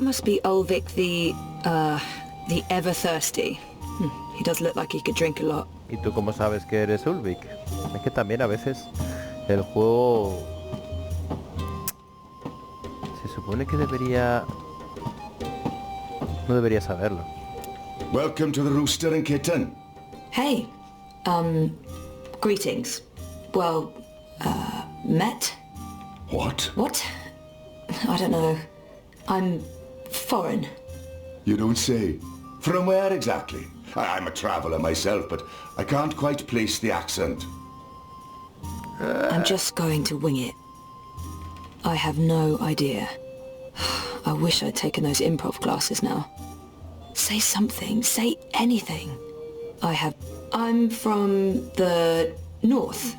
That must be Ulvik the ever thirsty. He does look like he could drink a lot. ¿Y tú cómo sabes que eres Ulvik? Es que también a veces el juego se supone que debería... No debería saberlo. Welcome to the Rooster and Kitten. Hey, greetings. Well, met? What? What? I don't know. I'm foreign. You don't say. From where exactly? I'm a traveller myself, but I can't quite place the accent. I'm just going to wing it. I have no idea. I wish I'd taken those improv classes now. Say something. Say anything. I'm from the north.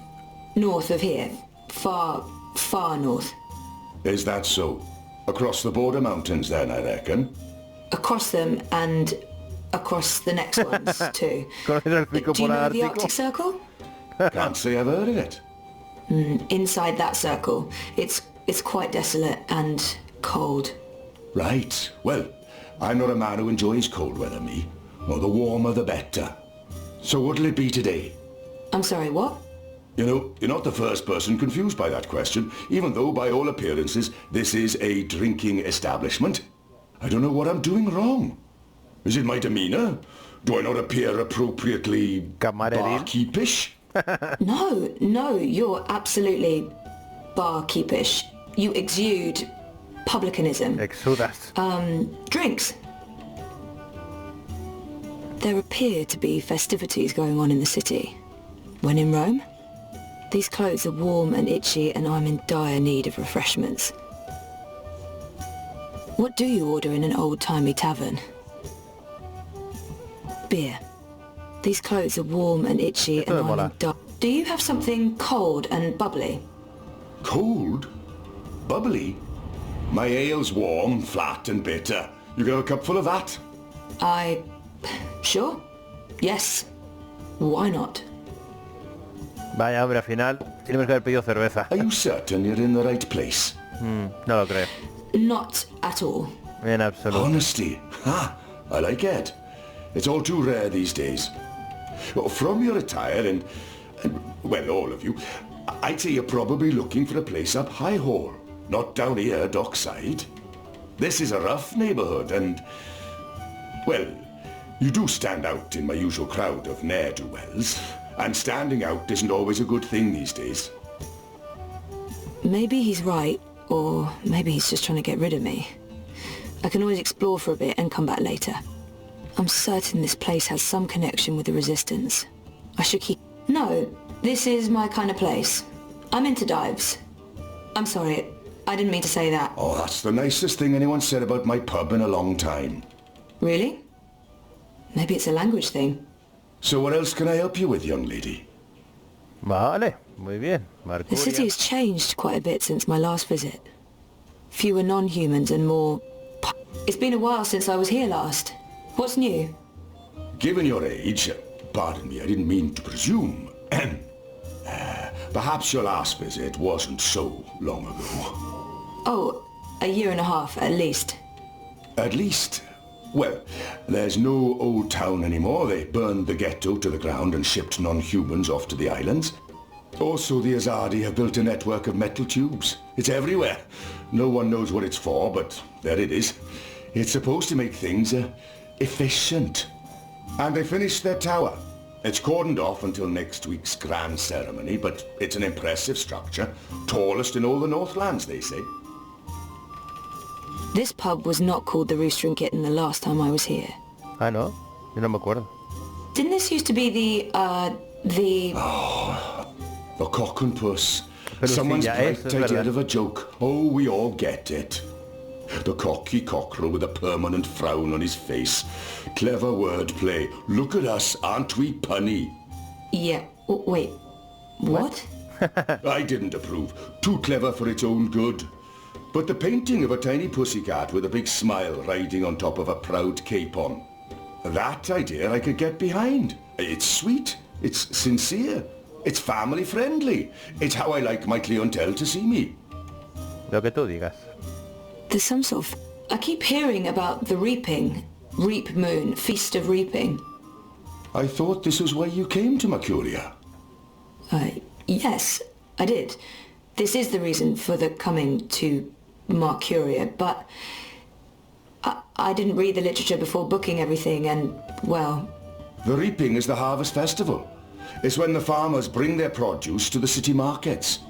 North of here. Far, far north. Is that so? Across the border mountains then, I reckon? Across them and across the next ones too. Do you know the Arctic Circle? Can't say I've heard of it. Inside that circle, it's quite desolate and cold. Right. Well, I'm not a man who enjoys cold weather, me. Well, the warmer the better. So what'll it be today? I'm sorry, what? You know, you're not the first person confused by that question, even though by all appearances this is a drinking establishment. I don't know what I'm doing wrong. Is it my demeanour? Do I not appear appropriately barkeepish? No, you're absolutely barkeepish. You exude publicanism. Exudas. Drinks. There appear to be festivities going on in the city. When in Rome? These clothes are warm and itchy and I'm in dire need of refreshments. What do you order in an old-timey tavern? Beer. These clothes are warm and itchy and I'm in dire... Do you have something cold and bubbly? Cold? Bubbly? My ale's warm, flat and bitter. You can have a cupful of that. Sure. Yes. Why not? Vaya, hombre, al final tenemos que haber pedido cerveza. Are you certain you're in the right place? No lo creo. Not at all. En absoluto. Honesty. Ha! I like it. It's all too rare these days. Well, from your attire and, well, all of you, I'd say you're probably looking for a place up High Hall, not down here, dockside. This is a rough neighbourhood and, well, you do stand out in my usual crowd of ne'er-do-wells. And standing out isn't always a good thing these days. Maybe he's right, or maybe he's just trying to get rid of me. I can always explore for a bit and come back later. I'm certain this place has some connection with the Resistance. I should keep... No, this is my kind of place. I'm into dives. I'm sorry, I didn't mean to say that. Oh, that's the nicest thing anyone said about my pub in a long time. Really? Maybe it's a language thing. So what else can I help you with, young lady? Vale, muy bien. Mercuria. The city has changed quite a bit since my last visit. Fewer non-humans and more... It's been a while since I was here last. What's new? Given your age, pardon me, I didn't mean to presume. Perhaps your last visit wasn't so long ago. Oh, a year and a half at least. At least? Well, there's no old town anymore. They burned the ghetto to the ground and shipped non-humans off to the islands. Also, the Azadi have built a network of metal tubes. It's everywhere. No one knows what it's for, but there it is. It's supposed to make things efficient. And they finished their tower. It's cordoned off until next week's grand ceremony, but it's an impressive structure. Tallest in all the Northlands, they say. This pub was not called the Rooster and Kitten the last time I was here. Ah, no. Yo no me acuerdo. Didn't this used to be the... Oh, the cock and puss. Pero Someone's sí, bright idea of a joke. Oh, we all get it. The cocky cockerel with a permanent frown on his face. Clever wordplay. Look at us, aren't we punny? Yeah, wait. What? I didn't approve. Too clever for its own good. But the painting of a tiny pussycat with a big smile riding on top of a proud capon. That idea I could get behind. It's sweet. It's sincere. It's family friendly. It's how I like my clientele to see me. Lo que tú digas. There's some sort of I keep hearing about the reaping. Reap moon, feast of reaping. I thought this was why you came to Mercuria. Yes, I did. This is the reason for the coming to Mercuria, but I didn't read the literature before booking everything and, well... The reaping is the harvest festival. It's when the farmers bring their produce to the city markets.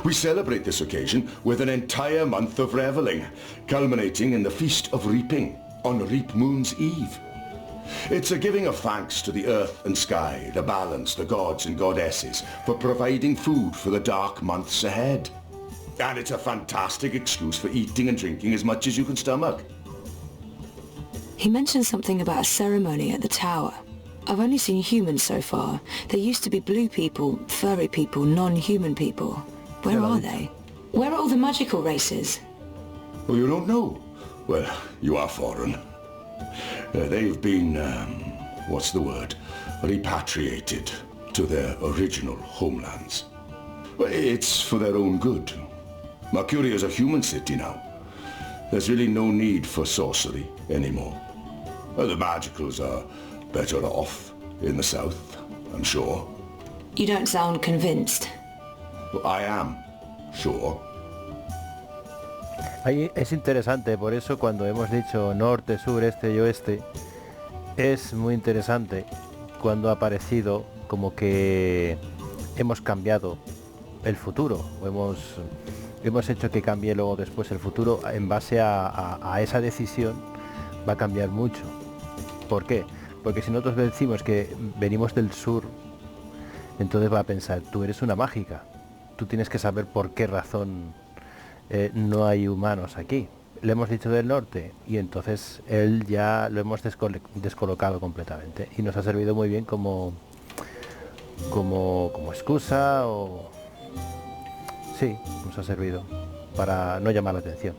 We celebrate this occasion with an entire month of reveling, culminating in the Feast of Reaping on Reap Moon's Eve. It's a giving of thanks to the earth and sky, the balance, the gods and goddesses, for providing food for the dark months ahead. And it's a fantastic excuse for eating and drinking as much as you can stomach. He mentioned something about a ceremony at the tower. I've only seen humans so far. There used to be blue people, furry people, non-human people. Where are they? Where are all the magical races? Oh, you don't know? Well, you are foreign. They've been, what's the word? Repatriated to their original homelands. Well, it's for their own good. Mercuria is a human city now. There's really no need for sorcery anymore. The magicals are better off in the south, I'm sure. You don't sound convinced. Well, I am sure. Ahí es interesante, por eso cuando hemos dicho norte, sur, este y oeste, es muy interesante cuando ha aparecido como que hemos cambiado el futuro, o hemos hecho que cambie luego después el futuro en base a esa decisión. Va a cambiar mucho. ¿Por qué? Porque si nosotros decimos que venimos del sur, entonces va a pensar, tú eres una mágica, tú tienes que saber por qué razón no hay humanos aquí. Le hemos dicho del norte y entonces él ya lo hemos descolocado completamente y nos ha servido muy bien como excusa, o sí, nos ha servido para no llamar la atención.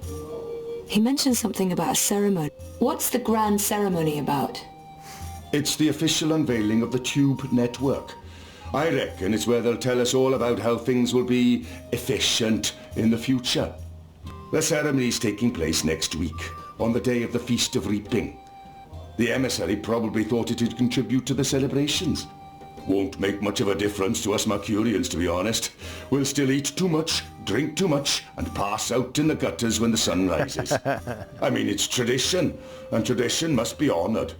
He mentioned something about a ceremony. What's the grand ceremony about? It's the official unveiling of the Tube network. I reckon it's where they'll tell us all about how things will be efficient in the future. The ceremony's taking place next week, on the day of the Feast of Reaping. The emissary probably thought it'd contribute to the celebrations. Won't make much of a difference to us Mercurians, to be honest. We'll still eat too much, drink too much, and pass out in the gutters when the sun rises. I mean, it's tradition, and tradition must be honoured.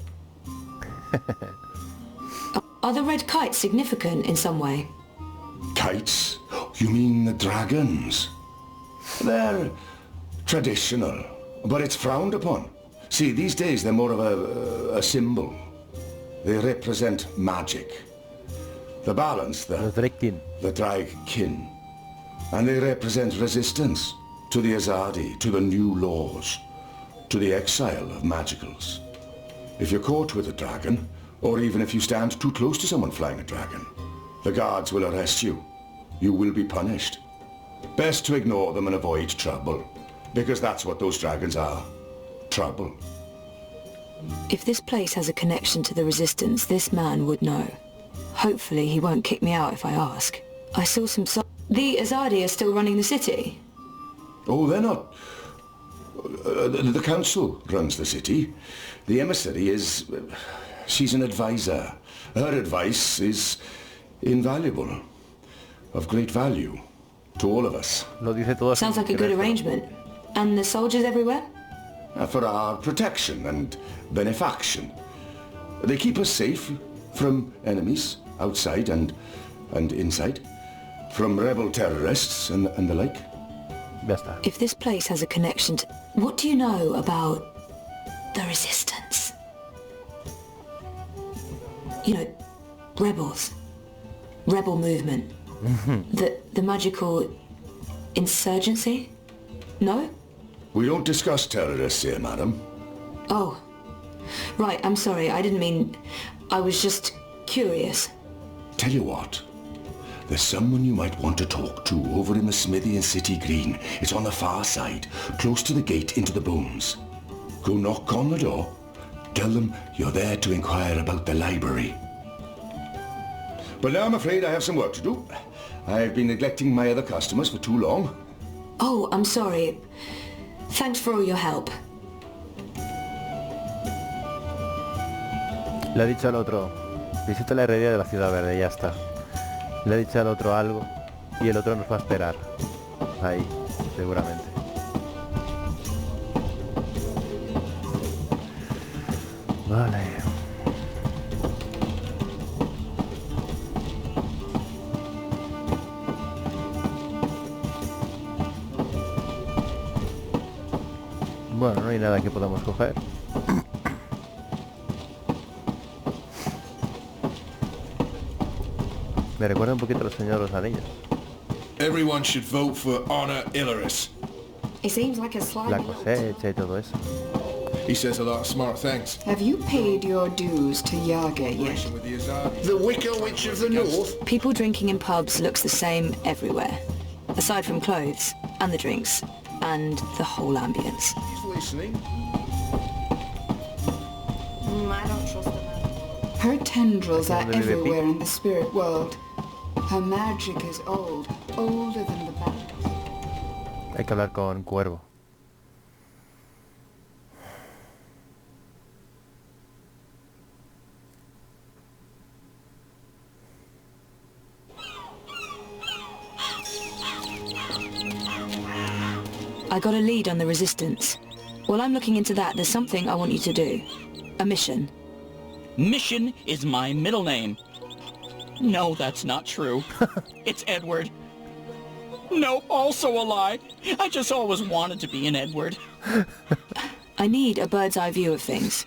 Are the red kites significant in some way? Kites? You mean the dragons? They're traditional, but it's frowned upon. See, these days they're more of a symbol. They represent magic. The balance, the dragkin. And they represent resistance to the Azadi, to the new laws, to the exile of magicals. If you're caught with a dragon, or even if you stand too close to someone flying a dragon, the guards will arrest you. You will be punished. Best to ignore them and avoid trouble, because that's what those dragons are. Trouble. If this place has a connection to the Resistance, this man would know. Hopefully he won't kick me out if I ask. I saw some The Azadi are still running the city? Oh, they're not. The council runs the city. The emissary is... she's an advisor. Her advice is invaluable. Of great value to all of us. Sounds like a good arrangement. And the soldiers everywhere? For our protection and benefaction. They keep us safe from enemies outside and inside. From rebel terrorists and the like. If this place has a connection to... What do you know about the Resistance? You know, rebels. Rebel movement. The magical insurgency? No? We don't discuss terrorists here, madam. Oh. Right, I'm sorry. I didn't mean... I was just curious. Tell you what. There's someone you might want to talk to over in the smithy in City Green. It's on the far side, close to the gate into the booms. Go knock on the door. Tell them you're there to inquire about the library. But now I'm afraid I have some work to do. I've been neglecting my other customers for too long. Oh, I'm sorry. Thanks for all your help. Le ha dicho al otro, visita la herrería de la Ciudad Verde, ya está. Le ha dicho al otro algo y el otro nos va a esperar. Ahí, seguramente. Vale. Bueno, no hay nada que podamos coger. Me recuerda un poquito a los Señores de los Anillos. Everyone should vote for Honor Ilaris. It seems like a slide. La cosecha y todo eso. He says a lot of smart things. Have you paid your dues to Yaga yet? With the Azadi. The Wicker Witch of the North? People drinking in pubs looks the same everywhere. Aside from clothes, and the drinks, and the whole ambience. He's listening. I don't trust the man. Her tendrils are Donde vive everywhere Pete. in the spirit world. Her magic is old, older than the banks. Hay que hablar con Cuervo. I got a lead on the Resistance. While I'm looking into that, there's something I want you to do. A mission. Mission is my middle name. No, that's not true. It's Edward. No, also a lie. I just always wanted to be an Edward. I need a bird's eye view of things.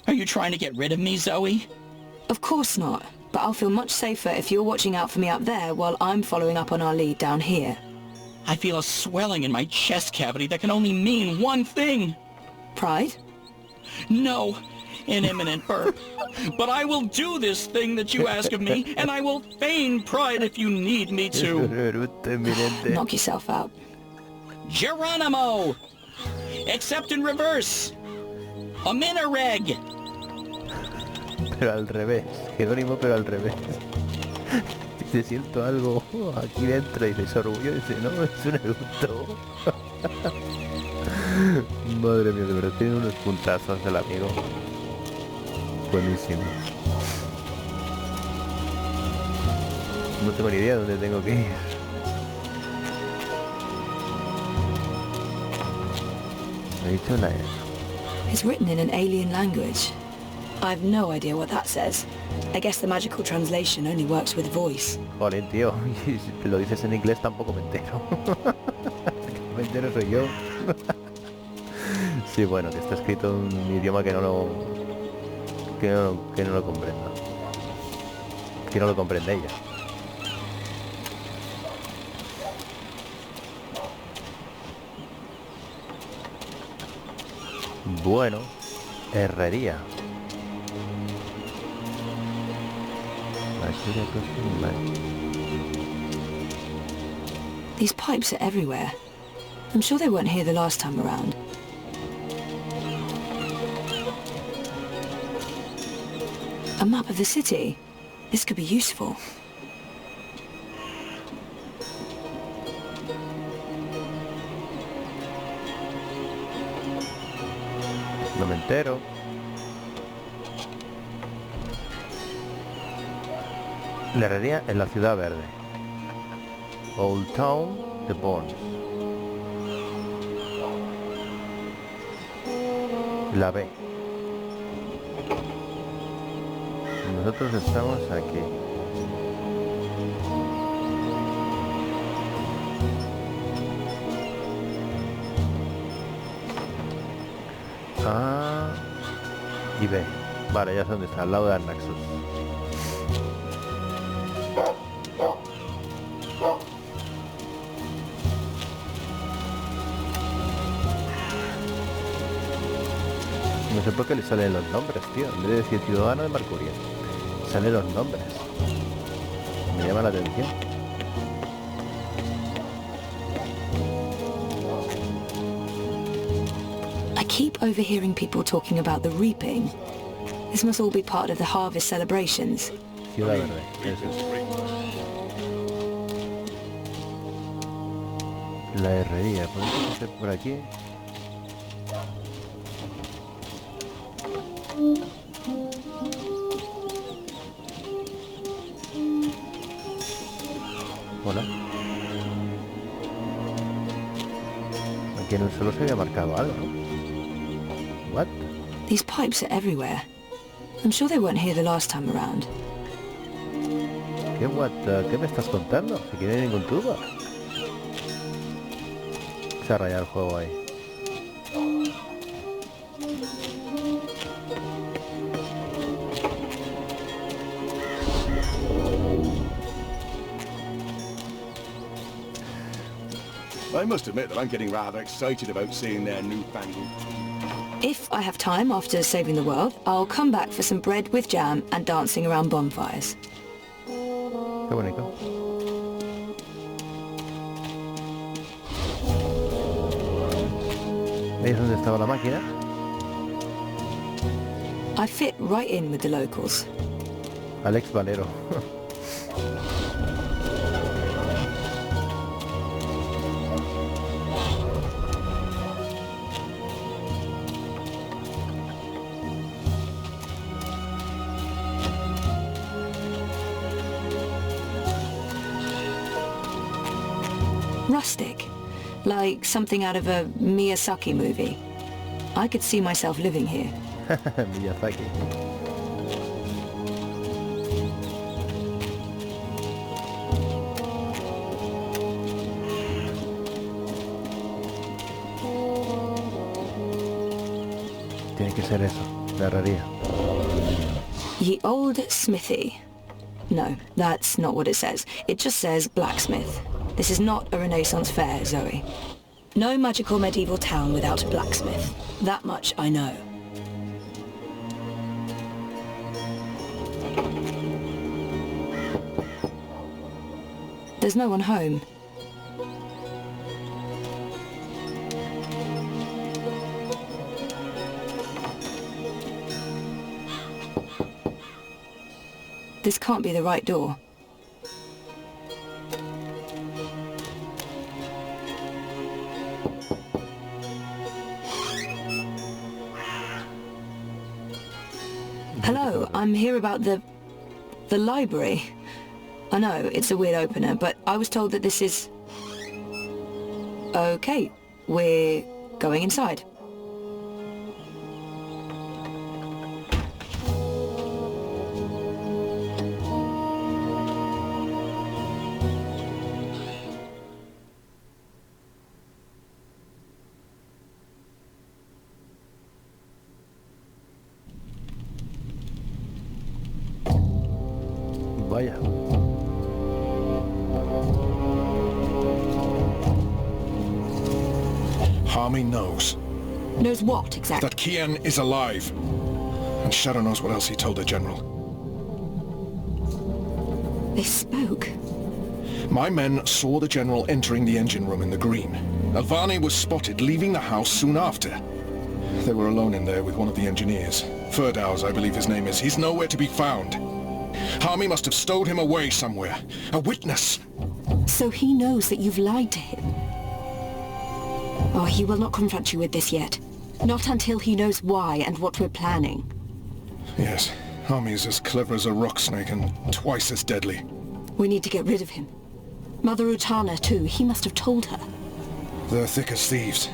Are you trying to get rid of me, Zoe? Of course not, but I'll feel much safer if you're watching out for me up there while I'm following up on our lead down here. I feel a swelling in my chest cavity that can only mean one thing. Pride? No, an imminent burp. But I will do this thing that you ask of me, and I will feign pride if you need me to. Knock yourself out. Geronimo! Except in reverse. A minareg. Pero al revés. Jerónimo, pero al revés. Dice, siento algo aquí dentro. Y dice, orgullo. Dice, no, es un eructo. Madre mía, de verdad, tiene unos puntazos el amigo. Buenísimo. No tengo ni idea de dónde tengo que ir. Me he dicho la It's written in an alien language. I've no idea what that says. I guess the magical translation only works with voice. Jolín, tío. Y si lo dices en inglés tampoco me entero. Me entero soy yo. Sí, bueno, que está escrito en un idioma que no lo comprenda. Que no lo comprende ella. Bueno, herrería. These pipes are everywhere. I'm sure they weren't here the last time around. A map of the city. This could be useful. No me entero. La herrería en la Ciudad Verde. Old Town de Bones. La B. Nosotros estamos aquí. A y B. Vale, ya sé dónde está, al lado de Naxos. No sé por qué le salen los nombres, tío. En vez de decir ciudadano de Mercurio, salen los nombres. Me llama la atención. I keep overhearing people talking about the reaping. This must all be part of the harvest celebrations. Ciudad Verde, eso es. La herrería, ¿podemos hacer por aquí? Aquí en el suelo se había marcado algo, ¿no? What? These pipes are everywhere. I'm sure they weren't here the last time around. ¿Qué what? ¿Qué me estás contando? Si aquí no hay ningún tubo. Se ha rayado el juego ahí. I must admit that I'm getting rather excited about seeing their newfangled... If I have time after saving the world, I'll come back for some bread with jam and dancing around bonfires. Qué bonito. ¿Veis dónde estaba la máquina? I fit right in with the locals. Alex Valero. Rustic, like something out of a Miyazaki movie. I could see myself living here. Miyazaki. Tiene que ser eso, la herrería. Ye old smithy. No, that's not what it says. It just says blacksmith. This is not a Renaissance fair, Zoe. No magical medieval town without a blacksmith. That much I know. There's no one home. This can't be the right door. Hello, I'm here about the library. I know, it's a weird opener, but I was told that this is... Okay, we're going inside. Vaya. Harmy knows Knows what, exactly? that Kian is alive. And Shadow knows what else he told the General. They spoke. My men saw the General entering the engine room in the green. Alvane was spotted leaving the house soon after. They were alone in there with one of the engineers. Ferdow's, I believe his name is. He's nowhere to be found. Harmy must have stowed him away somewhere. A witness. So he knows that you've lied to him. Oh, he will not confront you with this yet. Not until he knows why and what we're planning. Yes, Harmy's as clever as a rock snake and twice as deadly. We need to get rid of him. Mother Utana, too. He must have told her. They're thick as thieves.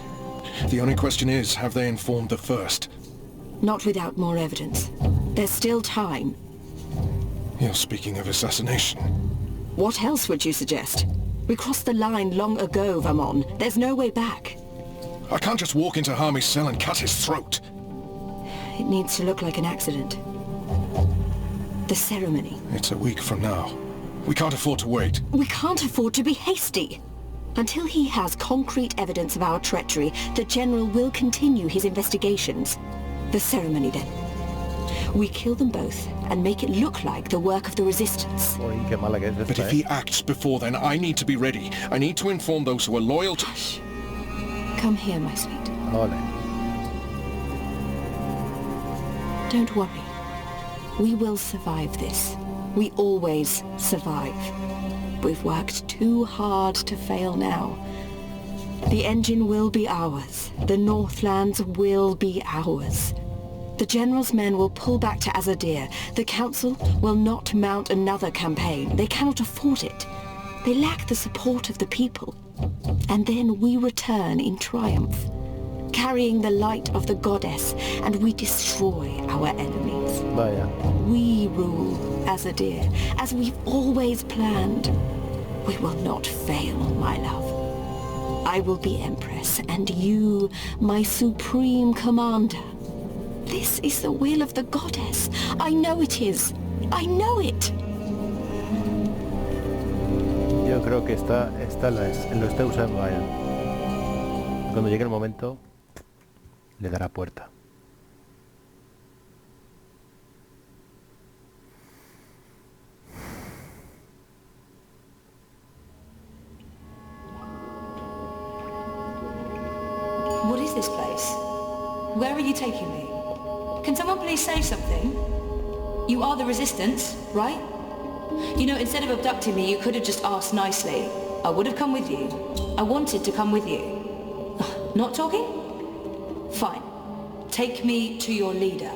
The only question is, have they informed the first? Not without more evidence. There's still time. You're speaking of assassination. What else would you suggest? We crossed the line long ago, Vamon. There's no way back. I can't just walk into Harmy's cell and cut his throat. It needs to look like an accident. The ceremony. It's a week from now. We can't afford to wait. We can't afford to be hasty. Until he has concrete evidence of our treachery, the General will continue his investigations. The ceremony, then. We kill them both and make it look like the work of the Resistance. Uy, qué mala que es But esta, if he acts before then, I need to be ready. I need to inform those who are loyal to... Hush. Come here, my sweet. Ole. Don't worry. We will survive this. We always survive. We've worked too hard to fail now. The engine will be ours. The Northlands will be ours. The General's men will pull back to Azadir. The Council will not mount another campaign. They cannot afford it. They lack the support of the people. And then we return in triumph, carrying the light of the goddess, and we destroy our enemies. Vaya. We rule Azadir, as we've always planned. We will not fail, my love. I will be Empress, and you, my supreme commander. This is the will of the goddess. I know it is. I know it. Yo creo que lo está usando a él. Cuando llegue el momento, le dará puerta. What is this place? Where are you taking me? Can someone please say something? You are the Resistance, right? You know, instead of abducting me, you could have just asked nicely. I would have come with you. I wanted to come with you. Not talking? Fine. Take me to your leader.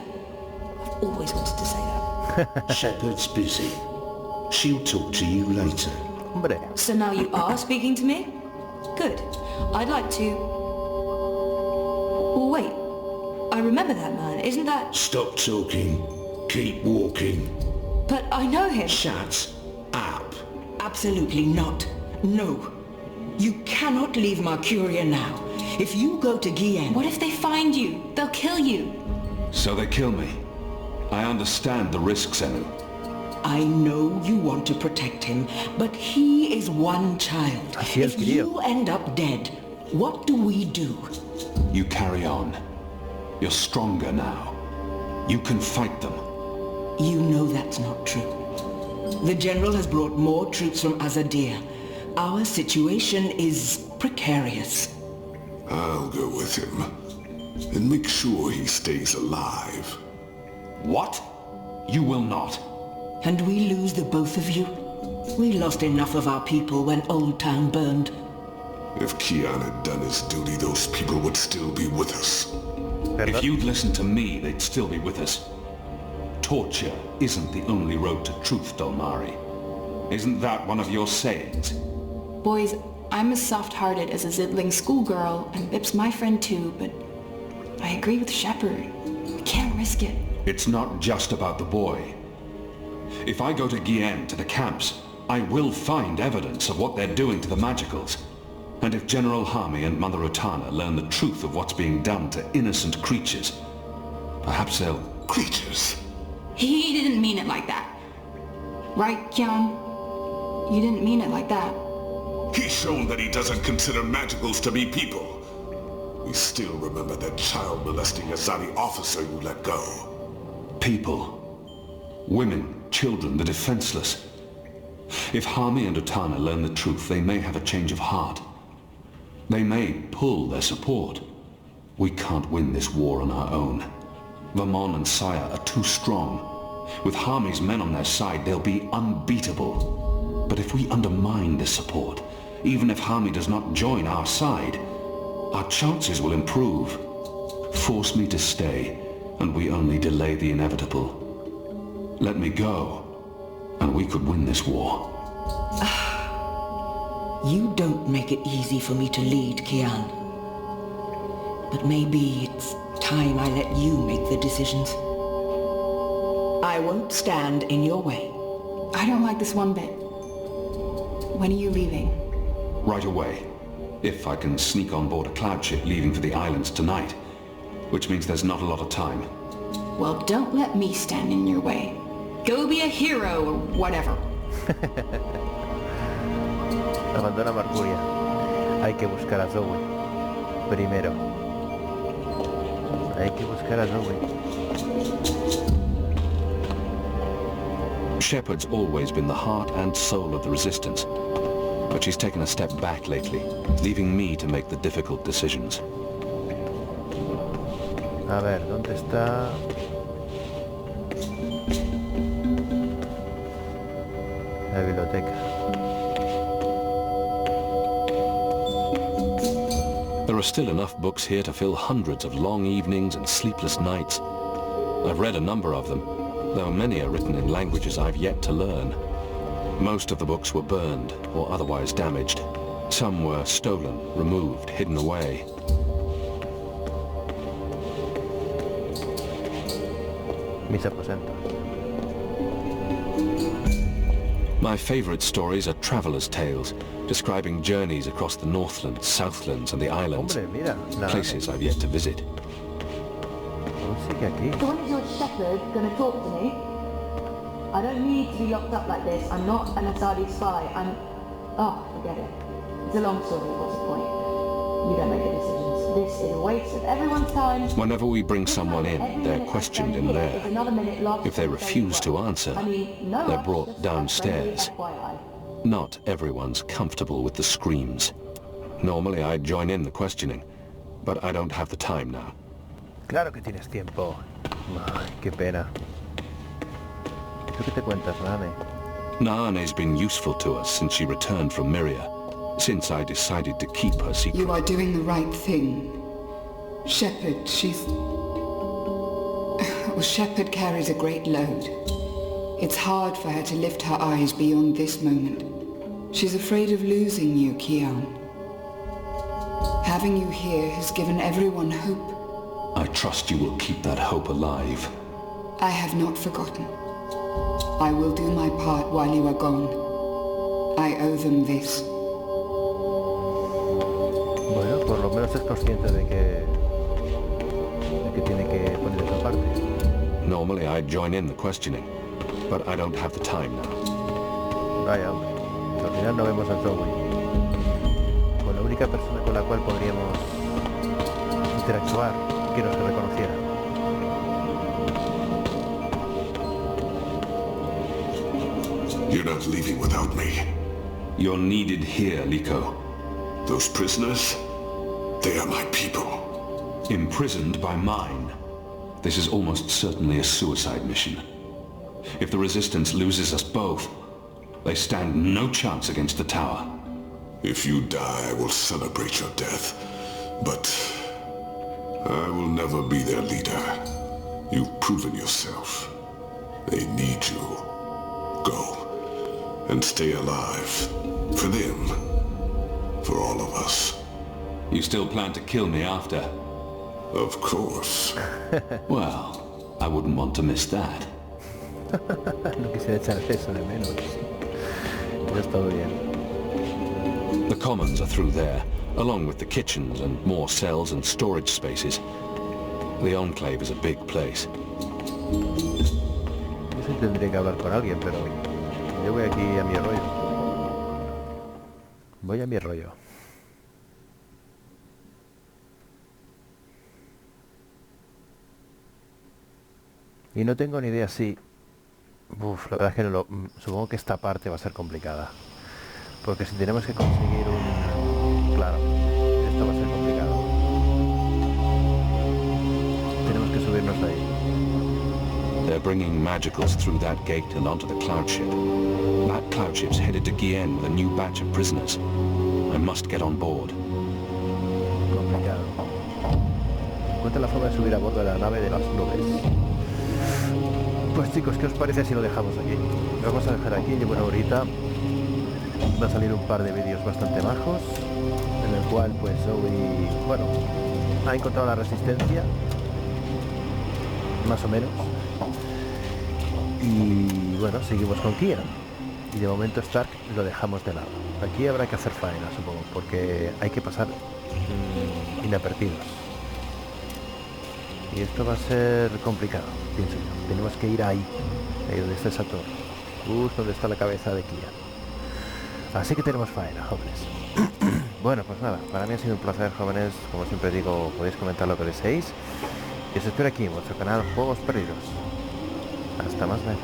I've always wanted to say that. Shepard's busy. She'll talk to you later. Hombre. So now you are speaking to me? Good. I'd like to... Wait. I remember that man. Isn't that... Stop talking. Keep walking. But I know him. Shut up. Absolutely not. No. You cannot leave Mercuria now. If you go to Guillen... What if they find you? They'll kill you. So they kill me. I understand the risks, Enu. I know you want to protect him, but he is one child. Así es, If you end up dead, what do we do? You carry on. You're stronger now. You can fight them. You know that's not true. The General has brought more troops from Azadir. Our situation is precarious. I'll go with him and make sure he stays alive. What? You will not. And we lose the both of you? We lost enough of our people when Old Town burned. If Kian had done his duty, those people would still be with us. If you'd listened to me, they'd still be with us. Torture isn't the only road to truth, Dolmari. Isn't that one of your sayings? Boys, I'm as soft-hearted as a Zidling schoolgirl, and Bip's my friend too, but I agree with Shepard. We can't risk it. It's not just about the boy. If I go to Guillen, to the camps, I will find evidence of what they're doing to the magicals. And if General Harmy and Mother Utana learn the truth of what's being done to innocent creatures, perhaps they'll... Creatures? He didn't mean it like that. Right, Kian? You didn't mean it like that. He's shown that he doesn't consider magicals to be people. We still remember that child-molesting Azadi officer you let go. People. Women, children, the defenseless. If Harmy and Utana learn the truth, they may have a change of heart. They may pull their support. We can't win this war on our own. Vermon and Saya are too strong. With Harmy's men on their side, they'll be unbeatable. But if we undermine this support, even if Harmy does not join our side, our chances will improve. Force me to stay, and we only delay the inevitable. Let me go, and we could win this war. You don't make it easy for me to lead, Kian. But maybe it's time I let you make the decisions. I won't stand in your way. I don't like this one bit. When are you leaving? Right away. If I can sneak on board a cloud ship leaving for the islands tonight. Which means there's not a lot of time. Well, don't let me stand in your way. Go be a hero or whatever. Abandona Mercuria. Hay que buscar a Zoë. Primero. Hay que buscar a Zoë. Shepard's always been the heart and soul of the Resistance. But she's taken a step back lately, leaving me to make the difficult decisions. A ver, ¿dónde está? La biblioteca. There are still enough books here to fill hundreds of long evenings and sleepless nights. I've read a number of them, though many are written in languages I've yet to learn. Most of the books were burned or otherwise damaged. Some were stolen, removed, hidden away. Mis aposentos. My favorite stories are travelers' tales, describing journeys across the Northlands, Southlands and the islands. Hombre, mira, Places I've yet to visit. Sigue aquí. So when is your shepherd going to talk to me? I don't need to be locked up like this. I'm not an Asadi spy. Oh, forget it. It's a long story. What's the point? You don't make the decisions. This is a waste of everyone's time. Whenever we bring someone in, they're questioned in there. If they refuse to answer, they're brought downstairs. Not everyone's comfortable with the screams. Normally I'd join in the questioning, but I don't have the time now. Claro que tienes tiempo. Ay, qué pena. ¿Tú qué te cuentas, Nane? Naane's been useful to us since she returned from Myria, since I decided to keep her secret. You are doing the right thing. Shepherd, she's... Well, Shepherd carries a great load. It's hard for her to lift her eyes beyond this moment. She's afraid of losing you, Kian. Having you here has given everyone hope. I trust you will keep that hope alive. I have not forgotten. I will do my part while you are gone. I owe them this. Bueno, por lo menos es consciente de que tiene que poner esa parte. Normally I'd join in the questioning, but I don't have the time now. Vaya, hombre. Al final no vemos a Zoë. Con la única persona con la cual podríamos interactuar que nos reconociera. You're not leaving without me. You're needed here, Liko. Those prisoners, they are my people. Imprisoned by mine. This is almost certainly a suicide mission. If the Resistance loses us both, they stand no chance against the tower. If you die, I will celebrate your death. But I will never be their leader. You've proven yourself. They need you. Go. And stay alive. For them. For all of us. You still plan to kill me after? Of course. Well, I wouldn't want to miss that. No quisiera echar eso de menos. Ya está bien. The commons are through there, along with the kitchens and more cells and storage spaces. The Enclave is a big place. Yo sí tendría que hablar con alguien, pero yo voy aquí a mi rollo. Voy a mi rollo. Y no tengo ni idea si... Uf, la verdad es que no lo... Supongo que esta parte va a ser complicada. Porque si tenemos que conseguir un... Claro, esto va a ser complicado. Tenemos que subirnos ahí. They're bringing magicals through that gate and onto the cloud ship. That cloud ship's headed to Guienne with a new batch of prisoners. I must get on board. Complicado. Encuentra la forma de subir a bordo de la nave de las nubes. Pues chicos, ¿qué os parece si lo dejamos aquí? Lo vamos a dejar aquí, llevo una horita. Va a salir un par de vídeos bastante majos, en el cual pues Zoë, bueno, ha encontrado la resistencia, más o menos. Y bueno, seguimos con Kian. Y de momento Stark lo dejamos de lado. Aquí habrá que hacer faena, supongo, porque hay que pasar inadvertidos. Y esto va a ser complicado, pienso yo. Tenemos que ir ahí donde está esa torre, justo donde está la cabeza de Kian. Así que tenemos faena, jóvenes. Bueno, pues nada, para mí ha sido un placer, jóvenes. Como siempre digo, podéis comentar lo que deseéis. Y os espero aquí en vuestro canal Juegos Perdidos. Hasta más ver.